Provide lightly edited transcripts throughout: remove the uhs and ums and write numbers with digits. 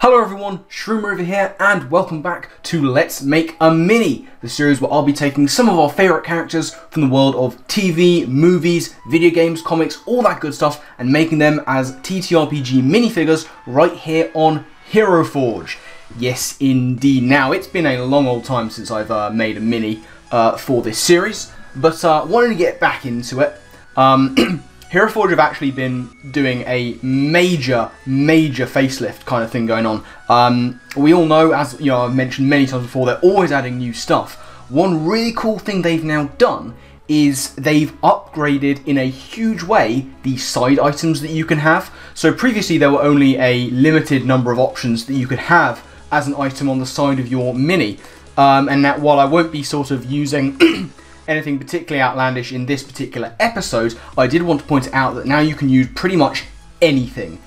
Hello everyone, Shroomraver here, and welcome back to Let's Make a Mini, the series where I'll be taking some of our favourite characters from the world of TV, movies, video games, comics, all that good stuff, and making them as TTRPG minifigures right here on Hero Forge. Yes, indeed. Now, it's been a long old time since I've made a mini for this series, but wanted to get back into it. Hero Forge have actually been doing a major facelift kind of thing going on. We all know, as you know, I've mentioned many times before, they're always adding new stuff. One really cool thing they've now done is they've upgraded in a huge way the side items that you can have. So previously there were only a limited number of options that you could have as an item on the side of your mini. And that while I won't be sort of using anything particularly outlandish in this particular episode, I did want to point out that now you can use pretty much anything.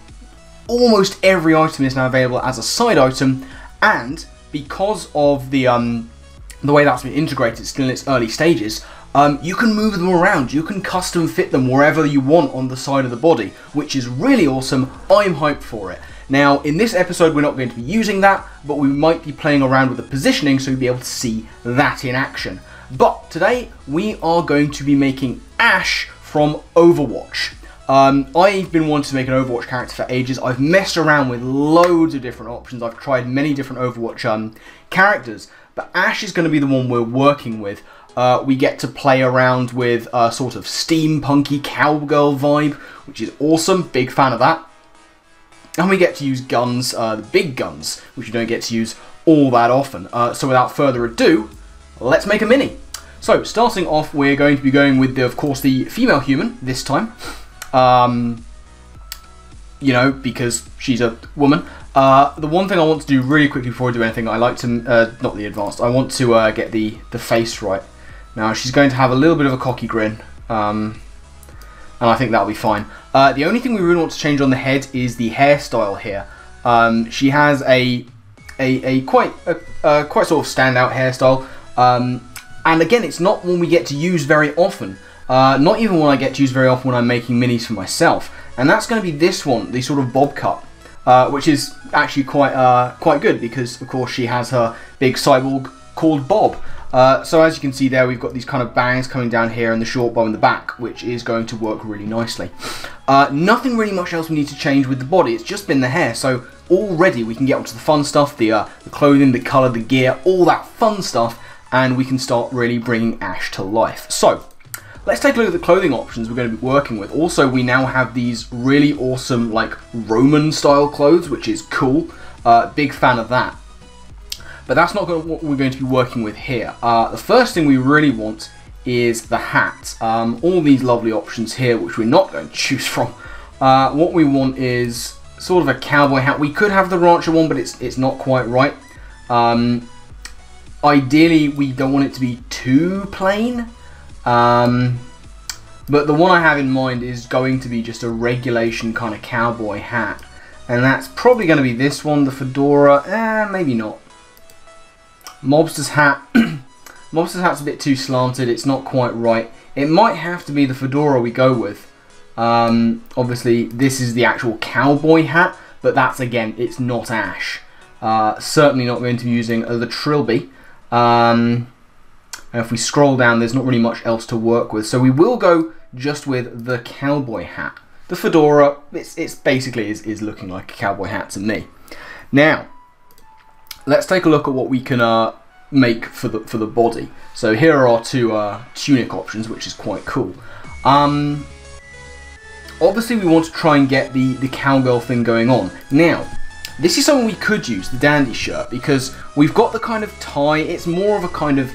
Almost every item is now available as a side item, and because of the way that's been integrated, still in its early stages, you can move them around, you can custom fit them wherever you want on the side of the body, which is really awesome. I'm hyped for it. Now, in this episode we're not going to be using that, but we might be playing around with the positioning so you'll be able to see that in action. But today we are going to be making Ashe from Overwatch. I've been wanting to make an Overwatch character for ages. I've messed around with loads of different options. I've tried many different Overwatch characters, but Ashe is going to be the one we're working with. We get to play around with a sort of steampunky cowgirl vibe, which is awesome. Big fan of that. And we get to use guns, the big guns, which you don't get to use all that often. So without further ado, let's make a mini. So, starting off, we're going to be going with, of course, the female human this time. You know, because she's a woman. The one thing I want to do really quickly before I do anything, I like to, not the advanced, I want to get the face right. Now, she's going to have a little bit of a cocky grin, and I think that'll be fine. The only thing we really want to change on the head is the hairstyle here. She has a quite sort of standout hairstyle. And again, it's not one we get to use very often. Not even one I get to use very often when I'm making minis for myself. And that's going to be this one, the sort of bob cut, which is actually quite good because, of course, she has her big cyborg called Bob. So as you can see there, we've got these kind of bangs coming down here and the short bow in the back, which is going to work really nicely. Nothing really much else we need to change with the body. It's just been the hair. So already we can get onto the fun stuff, the clothing, the colour, the gear, all that fun stuff. And we can start really bringing Ashe to life. So, let's take a look at the clothing options we're going to be working with. Also, we now have these really awesome, like, Roman-style clothes, which is cool. Big fan of that. But that's not what we're going to be working with here. The first thing we really want is the hat. All these lovely options here, which we're not going to choose from. What we want is sort of a cowboy hat. We could have the rancher one, but it's not quite right. Ideally, we don't want it to be too plain, but the one I have in mind is going to be just a regulation kind of cowboy hat, and that's probably going to be this one, the fedora. Maybe not. Mobster's hat. Mobster's hat's a bit too slanted. It's not quite right. It might have to be the fedora we go with. Obviously, this is the actual cowboy hat, but that's, again, it's not Ashe. Certainly not going to be using the trilby. And if we scroll down, there's not really much else to work with. So we will go just with the cowboy hat. The fedora, it's basically is looking like a cowboy hat to me. Now, let's take a look at what we can make for the body. So here are our two tunic options, which is quite cool. Obviously, we want to try and get the cowgirl thing going on. Now, this is something we could use, the dandy shirt, because we've got the kind of tie. It's more of a kind of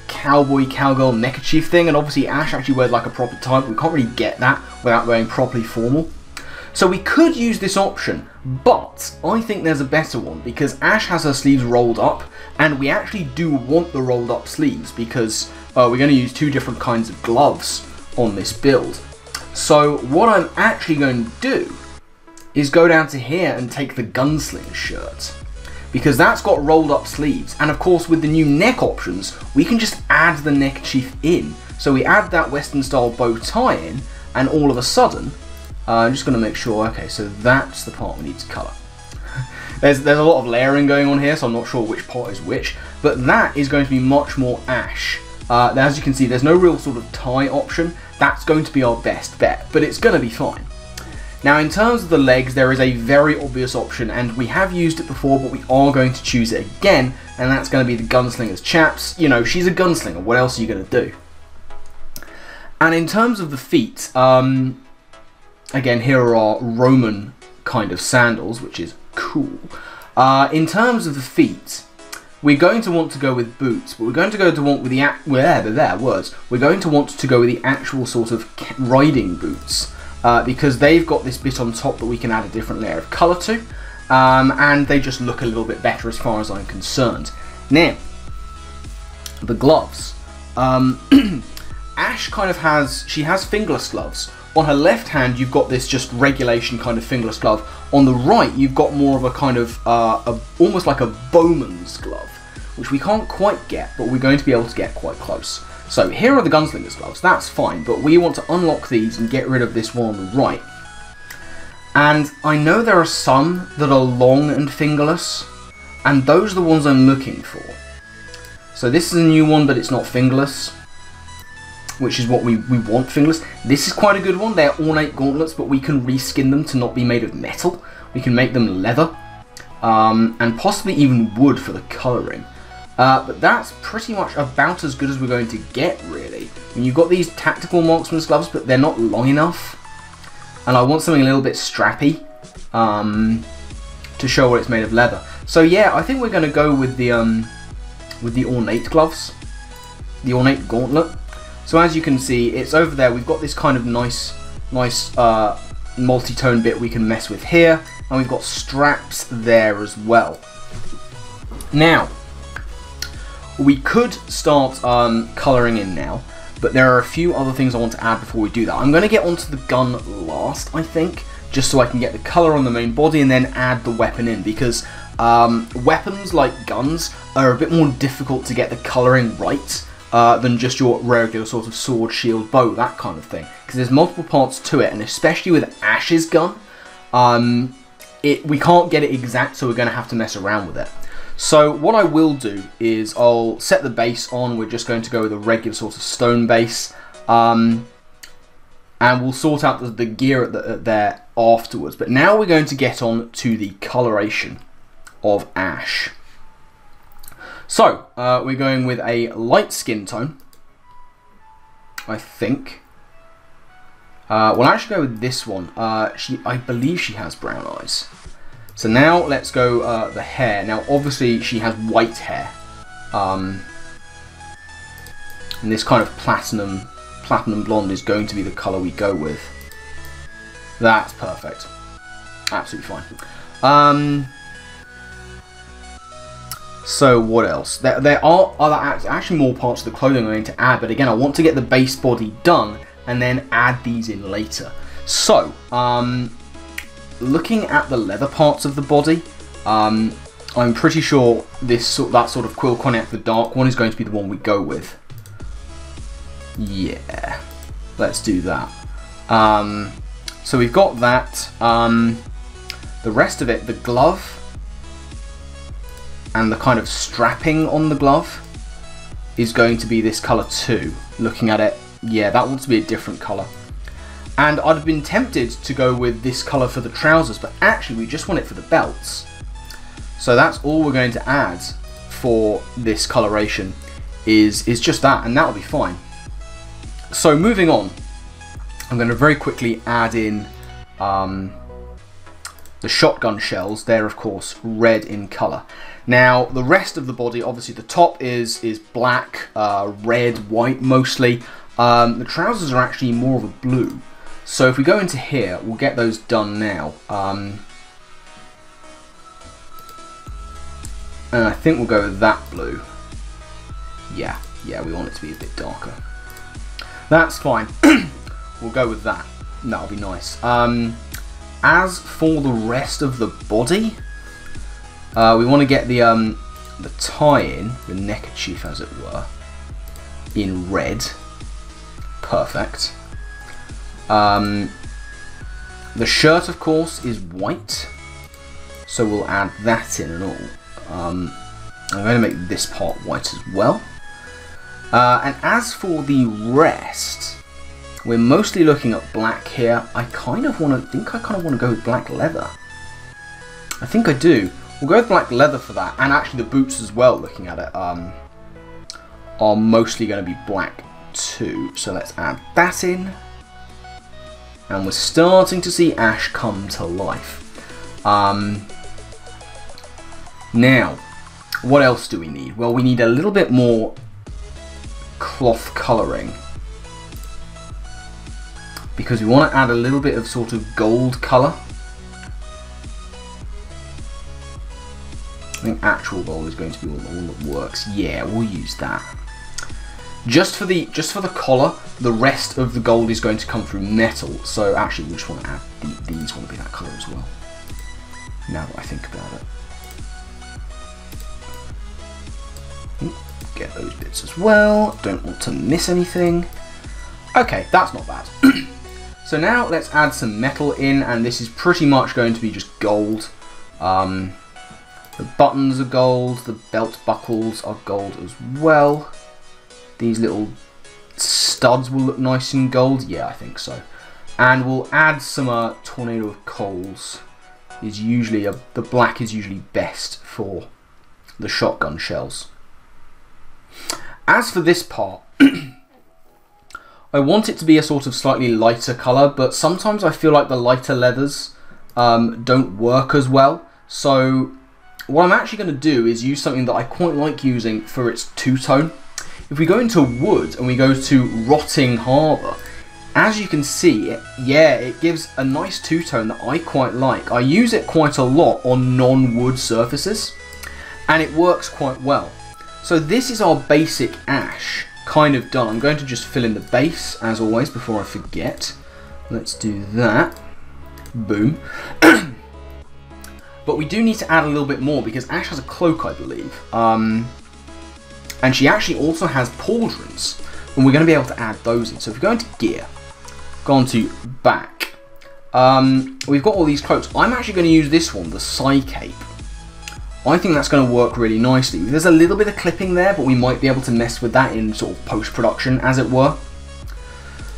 cowgirl neckerchief thing, and obviously Ashe actually wears like a proper tie, but we can't really get that without going properly formal. So we could use this option, but I think there's a better one, because Ashe has her sleeves rolled up, and we actually do want the rolled up sleeves, because we're going to use two different kinds of gloves on this build. So what I'm actually going to do is go down to here and take the gunsling shirt, because that's got rolled up sleeves, and of course with the new neck options we can just add the neckerchief in. So we add that western style bow tie in, and all of a sudden I'm just going to make sure, okay, so that's the part we need to colour. there's a lot of layering going on here, so I'm not sure which part is which. But that is going to be much more Ashe. As you can see, there's no real sort of tie option. That's going to be our best bet, but it's going to be fine. Now, in terms of the legs, there is a very obvious option, and we have used it before, but we are going to choose it again, and that's going to be the gunslinger's chaps. You know, she's a gunslinger. What else are you going to do? And in terms of the feet, again, here are our Roman kind of sandals, which is cool. In terms of the feet, we're going to want to go with boots, but we're going to want with the We're going to want to go with the actual sort of riding boots, because they've got this bit on top that we can add a different layer of colour to, and they just look a little bit better as far as I'm concerned. Now, the gloves. Ashe kind of has fingerless gloves. On her left hand, you've got this just regulation kind of fingerless glove. On the right, you've got more of a kind of, almost like a bowman's glove, which we can't quite get, but we're going to be able to get quite close. So here are the gunslinger's gloves, that's fine, but we want to unlock these and get rid of this one on the right. And I know there are some that are long and fingerless, and those are the ones I'm looking for. So this is a new one, but it's not fingerless, which is what we want, fingerless. This is quite a good one. They're ornate gauntlets, but we can reskin them to not be made of metal. We can make them leather, and possibly even wood for the colouring. But that's pretty much about as good as we're going to get, really. And you've got these tactical marksman's gloves, but they're not long enough. And I want something a little bit strappy, to show what it's made of leather. So yeah, I think we're going to go with the ornate gloves, the ornate gauntlet. So as you can see, it's over there. We've got this kind of nice multi-tone bit we can mess with here, and we've got straps there as well. Now, we could start colouring in now, but there are a few other things I want to add before we do that. I'm going to get onto the gun last, I think, just so I can get the colour on the main body and then add the weapon in, because weapons like guns are a bit more difficult to get the colouring right than just your regular sort of sword, shield, bow, that kind of thing. Because there's multiple parts to it, and especially with Ashe's gun, we can't get it exact, so we're going to have to mess around with it. So what I will do is I'll set the base on. We're just going to go with a regular sort of stone base, and we'll sort out the gear there afterwards. But now we're going to get on to the coloration of Ashe. So, we're going with a light skin tone, I think. We'll actually go with this one. I believe she has brown eyes. So now let's go the hair. Now, obviously, she has white hair. And this kind of platinum blonde is going to be the colour we go with. That's perfect. Absolutely fine. So what else? There are actually more parts of the clothing I'm going to add, but again, I want to get the base body done and then add these in later. So, looking at the leather parts of the body, I'm pretty sure that sort of Quill Cognac, the dark one, is going to be the one we go with. Yeah, let's do that. So we've got that. The rest of it, the glove, and the kind of strapping on the glove is going to be this colour too. Looking at it, yeah, that wants to be a different colour. And I'd have been tempted to go with this colour for the trousers, but actually we just want it for the belts. So that's all we're going to add for this coloration is just that, and that'll be fine. So moving on, I'm going to very quickly add in the shotgun shells. They're of course red in colour. Now the rest of the body, obviously the top is black, red, white mostly. The trousers are actually more of a blue. So if we go into here, we'll get those done now. And I think we'll go with that blue. Yeah, we want it to be a bit darker. That's fine. We'll go with that. That'll be nice. As for the rest of the body, we want to get the tie-in, the neckerchief as it were, in red. Perfect. The shirt, of course, is white. So we'll add that in and all. I'm going to make this part white as well. And as for the rest, we're mostly looking at black here. I kind of want to go with black leather. I think I do. We'll go with black leather for that, and actually the boots as well, looking at it, are mostly going to be black too. So let's add that in. And we're starting to see Ashe come to life. Now, what else do we need? Well, we need a little bit more cloth colouring, because we want to add a little bit of sort of gold colour. I think actual gold is going to be all that works. Yeah, we'll use that. Just for the collar, the rest of the gold is going to come through metal. So actually, we just want to add these want to be that colour as well. Now that I think about it, get those bits as well. Don't want to miss anything. Okay, that's not bad. So now let's add some metal in, and this is pretty much going to be just gold. The buttons are gold. The belt buckles are gold as well. These little studs will look nice in gold. Yeah, I think so. And we'll add some tornado of coals. Is usually the black is usually best for the shotgun shells. As for this part, I want it to be a sort of slightly lighter colour, but sometimes I feel like the lighter leathers don't work as well. So what I'm actually going to do is use something that I quite like using for its two-tone. If we go into wood and we go to Rotting Harbour, as you can see, it gives a nice two-tone that I quite like. I use it quite a lot on non-wood surfaces, and it works quite well. So this is our basic Ashe, kind of done. I'm going to just fill in the base, as always, before I forget. Let's do that. Boom. But we do need to add a little bit more, because Ashe has a cloak, I believe. And she actually also has pauldrons, and we're going to be able to add those in. So if we go into gear, go on to back, we've got all these cloaks. I'm actually going to use this one, the Psy Cape. I think that's going to work really nicely. There's a little bit of clipping there, but we might be able to mess with that in sort of post-production, as it were.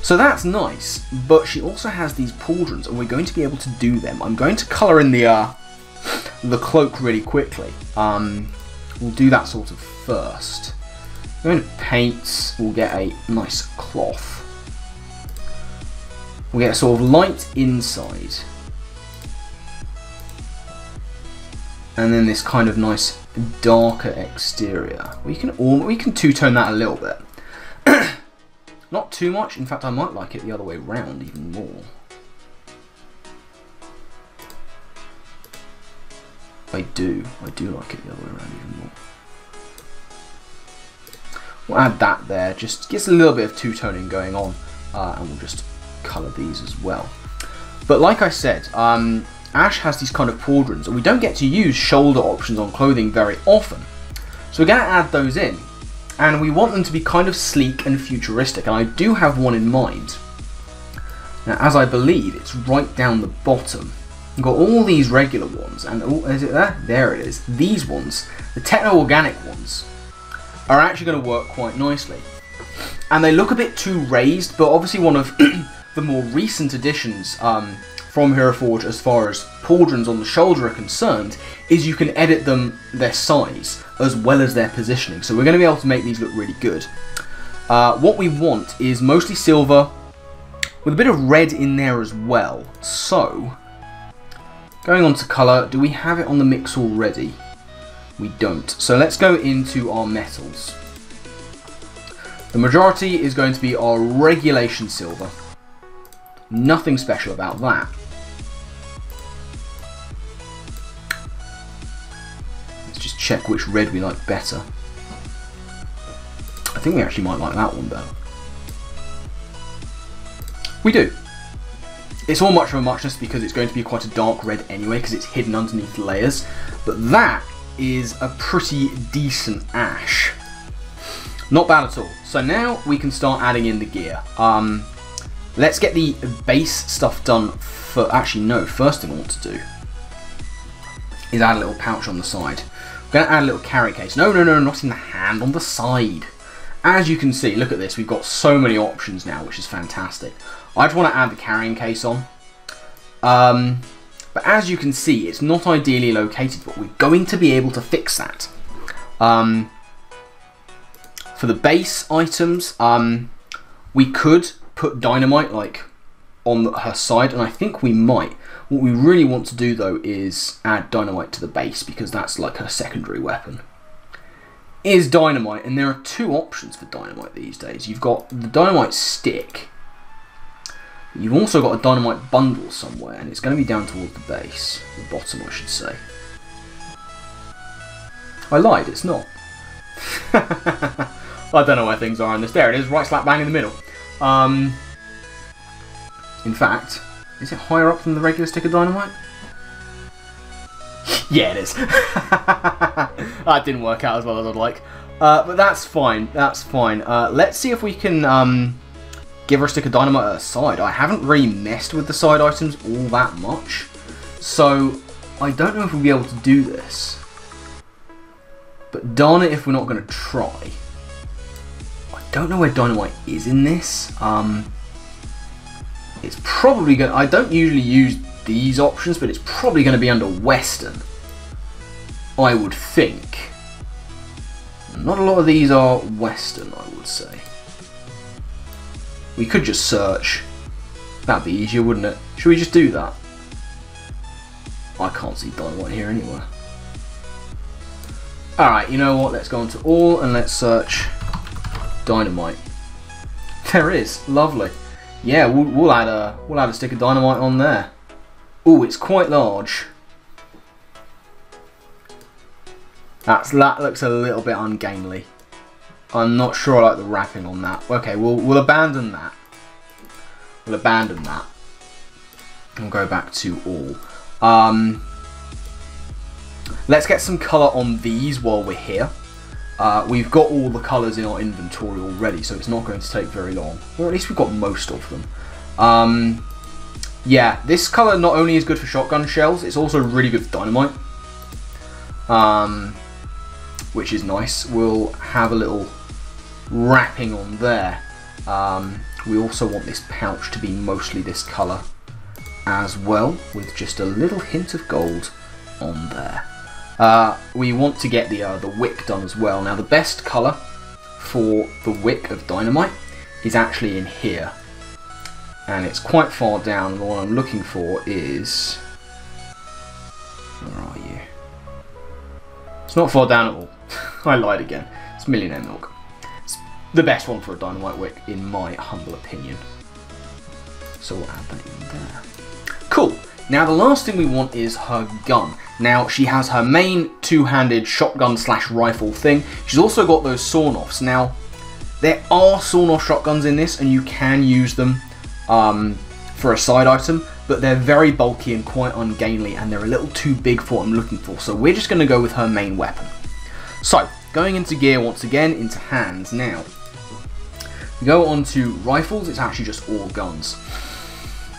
So that's nice, but she also has these pauldrons, and we're going to be able to do them. I'm going to colour in the cloak really quickly. We'll do that sort of first. We're going to paint. We'll get a nice cloth. We'll get a sort of light inside, and then this kind of nice darker exterior. We can two-tone that a little bit. Not too much. In fact, I might like it the other way round even more. I do like it the other way around even more. We'll add that there, just gets a little bit of two-toning going on, and we'll just colour these as well. But like I said, Ashe has these kind of pauldrons, and we don't get to use shoulder options on clothing very often. So we're going to add those in, and we want them to be kind of sleek and futuristic, and I do have one in mind. Now, as I believe, it's right down the bottom. We've got all these regular ones, and is it there? There it is. These ones, the techno-organic ones, are actually going to work quite nicely. And they look a bit too raised, but obviously one of the more recent additions from Hero Forge as far as pauldrons on the shoulder are concerned is you can edit their size as well as their positioning. So we're going to be able to make these look really good. What we want is mostly silver with a bit of red in there as well. So going on to colour, do we have it on the mix already? We don't. So let's go into our metals. The majority is going to be our regulation silver. Nothing special about that. Let's just check which red we like better. I think we actually might like that one better. We do. It's all much of a muchness because it's going to be quite a dark red anyway because it's hidden underneath the layers. But that is a pretty decent Ashe. Not bad at all. So now we can start adding in the gear. Let's get the base stuff done for... Actually, no. First thing I want to do is add a little pouch on the side. We're going to add a little carry case. No, no, no, not in the hand, on the side. As you can see, look at this, we've got so many options now, which is fantastic. I just want to add the carrying case on. But as you can see, it's not ideally located, but we're going to be able to fix that. For the base items, we could put dynamite like on her side, and I think we might. What we really want to do though is add dynamite to the base, because that's like her secondary weapon. Is dynamite, and there are two options for dynamite these days. You've got the dynamite stick. You've also got a dynamite bundle somewhere, and it's going to be down towards the base, the bottom I should say. I lied, it's not. I don't know where things are in this. There it is, right slap bang in the middle. In fact, is it higher up than the regular stick of dynamite? Yeah, it is. That didn't work out as well as I'd like. But that's fine, that's fine. Let's see if we can give her a stick of dynamite at her side. I haven't really messed with the side items all that much, so I don't know if we'll be able to do this. But darn it if we're not going to try. I don't know where dynamite is in this. It's probably going to... I don't usually use these options, but it's probably going to be under Western, I would think. Not a lot of these are Western, I would say. We could just search. That'd be easier, wouldn't it? Should we just do that? I can't see dynamite here anywhere. Alright, you know what? Let's go into all and let's search dynamite. There is. Lovely. Yeah, we'll add a stick of dynamite on there. Ooh, it's quite large. That looks a little bit ungainly. I'm not sure I like the wrapping on that. Okay, we'll abandon that. We'll abandon that. And go back to all. Let's get some colour on these while we're here. We've got all the colours in our inventory already, so it's not going to take very long. Or at least we've got most of them. Yeah, this colour not only is good for shotgun shells, it's also really good for dynamite. Which is nice. We'll have a little wrapping on there. We also want this pouch to be mostly this colour as well, with just a little hint of gold on there. We want to get the wick done as well. Now the best colour for the wick of dynamite is actually in here, and it's quite far down, and the one I'm looking for is... Where are you? It's not far down at all. I lied again. It's Millionaire Milk. It's the best one for a dynamite wick in my humble opinion. So we'll add that in there. Cool. Now the last thing we want is her gun. Now she has her main two-handed shotgun / rifle thing. She's also got those sawn-offs. Now there are sawn-off shotguns in this, and you can use them for a side item, but they're very bulky and quite ungainly, and they're a little too big for what I'm looking for. So we're just going to go with her main weapon. So going into gear once again, into hands. Now we go on to rifles. It's actually just all guns.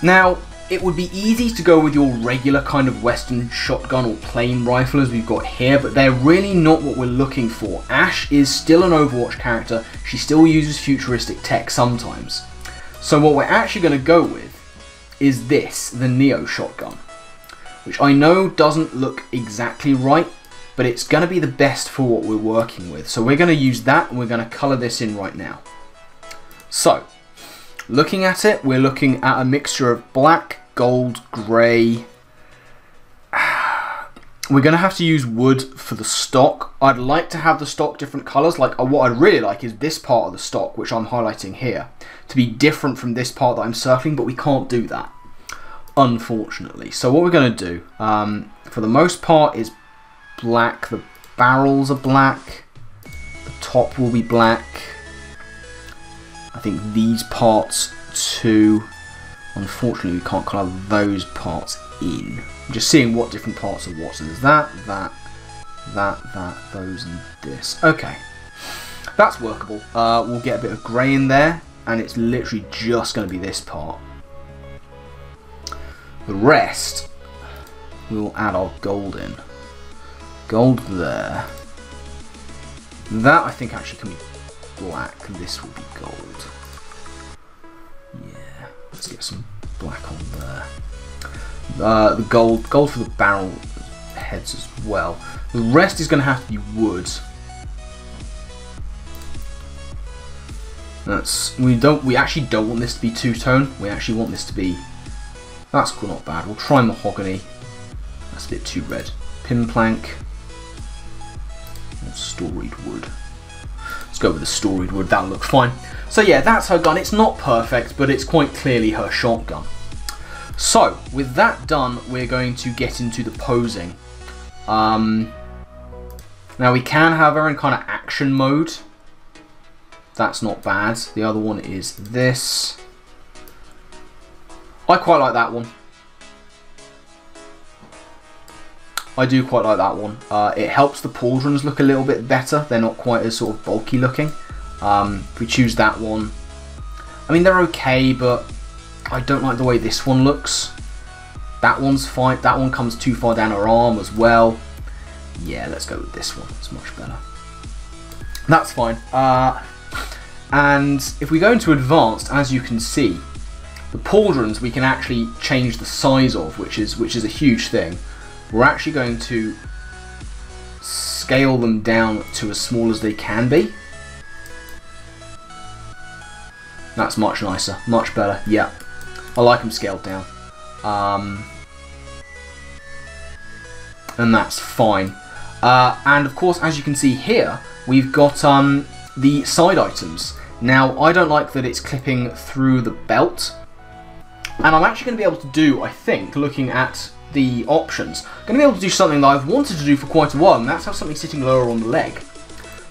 Now it would be easy to go with your regular kind of Western shotgun or plain rifle as we've got here, but they're really not what we're looking for. Ashe is still an Overwatch character. She still uses futuristic tech sometimes. So what we're actually going to go with is this, the Neo shotgun, which I know doesn't look exactly right, but it's going to be the best for what we're working with. So we're going to use that, and we're going to colour this in right now. So looking at it, we're looking at a mixture of black, gold, grey. We're going to have to use wood for the stock. I'd like to have the stock different colours. Like what I'd really like is this part of the stock, which I'm highlighting here, to be different from this part that I'm circling, but we can't do that, unfortunately. So what we're going to do, for the most part, is black. The barrels are black. The top will be black. I think these parts too. Unfortunately, we can't colour those parts in. I'm just seeing what different parts are what. So there's that, those, and this. Okay, that's workable. We'll get a bit of grey in there, and it's literally just going to be this part. The rest, we'll add our gold in. Gold there. That I think actually can be black, and this will be gold. Yeah, let's get some black on there. The gold for the barrel heads as well. The rest is going to have to be wood. We actually don't want this to be two-tone. We actually want this to be. That's cool, not bad. We'll try mahogany. That's a bit too red. Pin plank. Storied wood. Let's go with the storied wood. That'll look fine. So yeah, that's her gun. It's not perfect, but it's quite clearly her shotgun. So with that done, we're going to get into the posing. Now we can have her in kind of action mode. That's not bad. The other one is this. I quite like that one. I do quite like that one. It helps the pauldrons look a little bit better. They're not quite as sort of bulky looking. If we choose that one, I mean, they're okay, but I don't like the way this one looks. That one's fine. That one comes too far down her arm as well. Yeah, let's go with this one. It's much better. That's fine. And if we go into advanced, as you can see, the pauldrons we can actually change the size of, which is a huge thing. We're actually going to scale them down to as small as they can be. That's much nicer, much better. Yeah, I like them scaled down. And that's fine. And of course, as you can see here, we've got the side items. Now, I don't like that it's clipping through the belt. And I'm actually going to be able to do, I think, looking at the options, I'm going to be able to do something that I've wanted to do for quite a while, and that's have something sitting lower on the leg.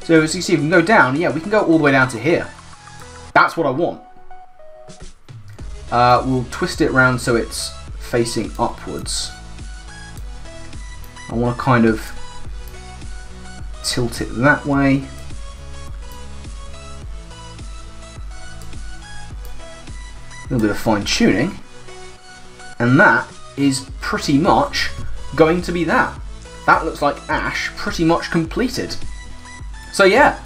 So as you see, we can go down, yeah, we can go all the way down to here. That's what I want. We'll twist it around so it's facing upwards. I want to kind of tilt it that way. A little bit of fine tuning, and that is pretty much going to be that. That looks like Ashe pretty much completed. So yeah,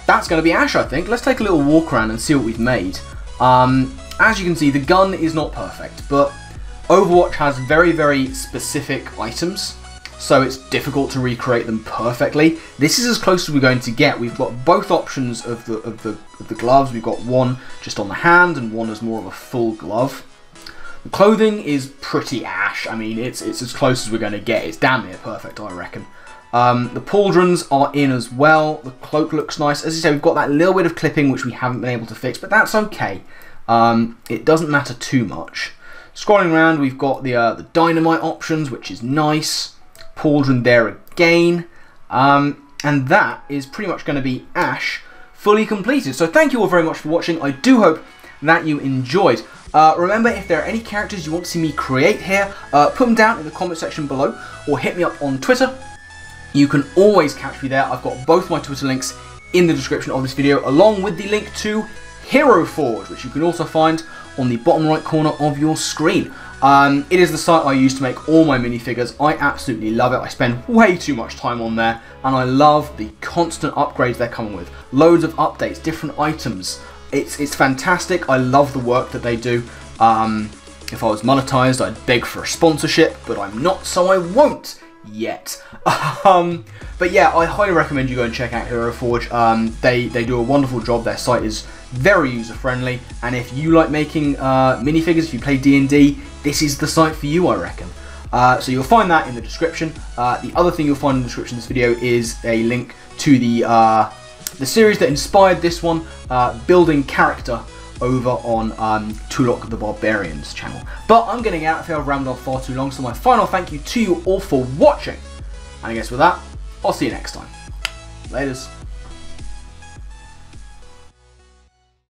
that's going to be Ashe, I think. Let's take a little walk around and see what we've made. As you can see, the gun is not perfect, but Overwatch has very, very specific items, so it's difficult to recreate them perfectly. This is as close as we're going to get. We've got both options of the gloves. We've got one just on the hand and one as more of a full glove. The clothing is pretty Ashe. I mean, it's as close as we're going to get. It's damn near perfect, I reckon. The pauldrons are in as well. The cloak looks nice. As I say, we've got that little bit of clipping which we haven't been able to fix, but that's okay. It doesn't matter too much. Scrolling around, we've got the dynamite options, which is nice. Pauldron there again. And that is pretty much going to be Ashe fully completed. So thank you all very much for watching. I do hope that you enjoyed. Remember, if there are any characters you want to see me create here, put them down in the comment section below, or hit me up on Twitter. You can always catch me there. I've got both my Twitter links in the description of this video, along with the link to Hero Forge, which you can also find on the bottom right corner of your screen. It is the site I use to make all my minifigures. I absolutely love it. I spend way too much time on there, and I love the constant upgrades they're coming with. Loads of updates, different items. It's fantastic. I love the work that they do. If I was monetized, I'd beg for a sponsorship, but I'm not, so I won't yet. But yeah, I highly recommend you go and check out Hero Forge. They do a wonderful job. Their site is very user-friendly, and if you like making minifigures, if you play D&D, this is the site for you, I reckon. So you'll find that in the description. The other thing you'll find in the description of this video is a link to the series that inspired this one, building character, over on Tulok the Barbarian's channel. But I'm getting out of here. I've rambled on far too long, so my final thank you to you all for watching. And I guess with that, I'll see you next time. Laters.